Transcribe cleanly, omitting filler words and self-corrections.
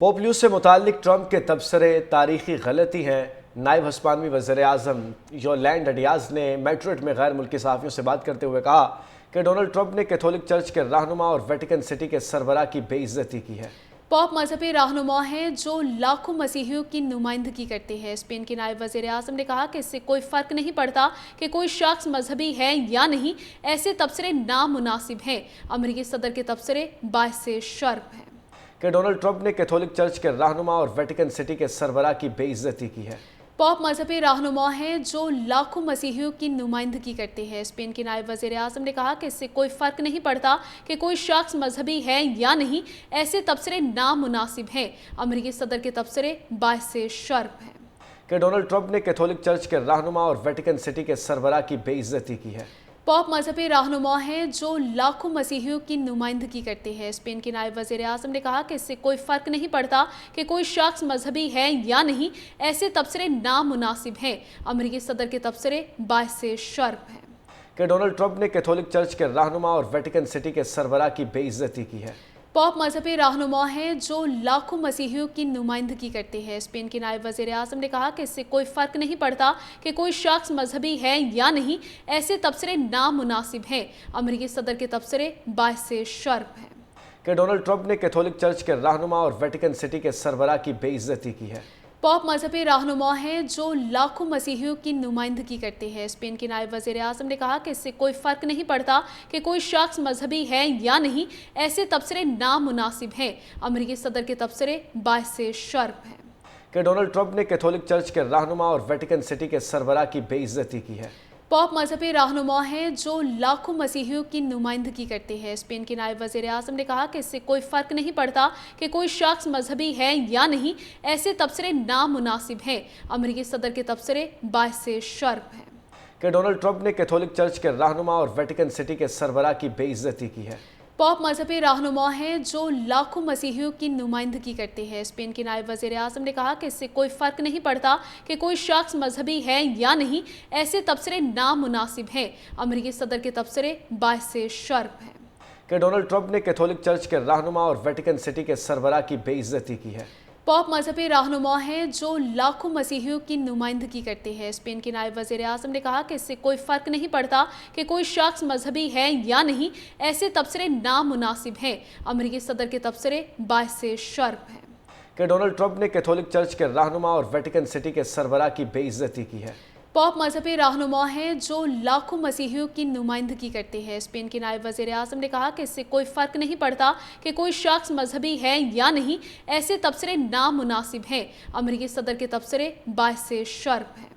Pope لیو سے متعلق Trump کے تبصرے تاریخی غلطی ہیں۔ نائب ہسپانوی وزیر اعظم یولینڈا ڈیاز نے میڈرڈ میں غیر ملکی صحافیوں سے بات کرتے ہوئے کہا کہ ڈونلڈ ٹرمپ نے کیتھولک چرچ کے رہنما اور ویٹیکن سٹی کے سربراہ کی بے عزتی کی ہے۔ پوپ مذہبی رہنما ہیں جو لاکھوں مسیحیوں کی نمائندگی کرتے ہیں۔ اسپین کے نائب وزیر اعظم نے کہا کہ اس سے کوئی فرق نہیں پڑتا کہ کوئی شخص مذہبی ہے یا نہیں، ایسے تبصرے نامناسب ہیں۔ امریکی صدر کے تبصرے باعث شرم ہیں کہ ڈونلڈ ٹرمپ نے کیتھولک چرچ کے رہنما اور ویٹیکن سٹی کے سربراہ کی بے عزتی کی ہے۔ پوپ مذہبی رہنما ہیں جو لاکھوں مسیحیوں کی نمائندگی کرتے ہیں۔ اسپین کے نائب وزیر اعظم نے کہا کہ اس سے کوئی فرق نہیں پڑتا کہ کوئی شخص مذہبی ہے یا نہیں، ایسے تبصرے نامناسب ہیں۔ امریکی صدر کے تبصرے باعث شرم ہیں کہ ڈونلڈ ٹرمپ نے کیتھولک چرچ کے رہنما اور ویٹیکن سٹی کے سربراہ کی بے عزتی کی ہے۔ پوپ مذہبی رہنما ہیں جو لاکھوں مسیحیوں کی نمائندگی کرتے ہیں۔ اسپین کے نائب وزیر اعظم نے کہا کہ اس سے کوئی فرق نہیں پڑتا کہ کوئی شخص مذہبی ہے یا نہیں، ایسے تبصرے نامناسب ہیں۔ امریکی صدر کے تبصرے باعث شرم ہیں کہ ڈونلڈ ٹرمپ نے کیتھولک چرچ کے رہنما اور ویٹیکن سٹی کے سربراہ کی بے عزتی کی ہے۔ پوپ مذہبی رہنما ہیں جو لاکھوں مسیحیوں کی نمائندگی کرتے ہیں۔ اسپین کے نائب وزیر اعظم نے کہا کہ اس سے کوئی فرق نہیں پڑتا کہ کوئی شخص مذہبی ہے یا نہیں، ایسے تبصرے نامناسب ہیں۔ امریکی صدر کے تبصرے باعث شرم ہیں کہ ڈونلڈ ٹرمپ نے کیتھولک چرچ کے رہنما اور ویٹیکن سٹی کے سربراہ کی بے عزتی کی ہے۔ پوپ مذہبی رہنما ہیں جو لاکھوں مسیحیوں کی نمائندگی کرتے ہیں۔ اسپین کے نائب وزیر اعظم نے کہا کہ اس سے کوئی فرق نہیں پڑتا کہ کوئی شخص مذہبی ہے یا نہیں، ایسے تبصرے نامناسب ہیں۔ امریکی صدر کے تبصرے باعث شرم ہیں کہ ڈونلڈ ٹرمپ نے کیتھولک چرچ کے رہنما اور ویٹیکن سٹی کے سربراہ کی بے عزتی کی ہے۔ پوپ مذہبی رہنما ہیں جو لاکھوں مسیحیوں کی نمائندگی کرتے ہیں۔ اسپین کے نائب وزیر اعظم نے کہا کہ اس سے کوئی فرق نہیں پڑتا کہ کوئی شخص مذہبی ہے یا نہیں، ایسے تبصرے نامناسب ہیں۔ امریکی صدر کے تبصرے باعث شرم ہیں کہ ڈونلڈ ٹرمپ نے کیتھولک چرچ کے رہنما اور ویٹیکن سٹی کے سربراہ کی بے عزتی کی ہے۔ پوپ مذہبی رہنما ہیں جو لاکھوں مسیحیوں کی نمائندگی کرتے ہیں۔ اسپین کے نائب وزیر اعظم نے کہا کہ اس سے کوئی فرق نہیں پڑتا کہ کوئی شخص مذہبی ہے یا نہیں، ایسے تبصرے نامناسب ہیں۔ امریکی صدر کے تبصرے باعث شرم ہیں کہ ڈونلڈ ٹرمپ نے کیتھولک چرچ کے رہنما اور ویٹیکن سٹی کے سربراہ کی بے عزتی کی ہے۔ پوپ مذہبی رہنما ہیں جو لاکھوں مسیحیوں کی نمائندگی کرتے ہیں۔ اسپین کے نائب وزیر اعظم نے کہا کہ اس سے کوئی فرق نہیں پڑتا کہ کوئی شخص مذہبی ہے یا نہیں، ایسے تبصرے نامناسب ہیں۔ امریکی صدر کے تبصرے باعث شرم ہیں کہ ڈونلڈ ٹرمپ نے کیتھولک چرچ کے رہنما اور ویٹیکن سٹی کے سربراہ کی بے عزتی کی ہے۔ پوپ مذہبی رہنما ہیں جو لاکھوں مسیحیوں کی نمائندگی کرتے ہیں۔ اسپین کے نائب وزیر اعظم نے کہا کہ اس سے کوئی فرق نہیں پڑتا کہ کوئی شخص مذہبی ہے یا نہیں، ایسے تبصرے نامناسب ہیں۔ امریکی صدر کے تبصرے باعث شرم ہیں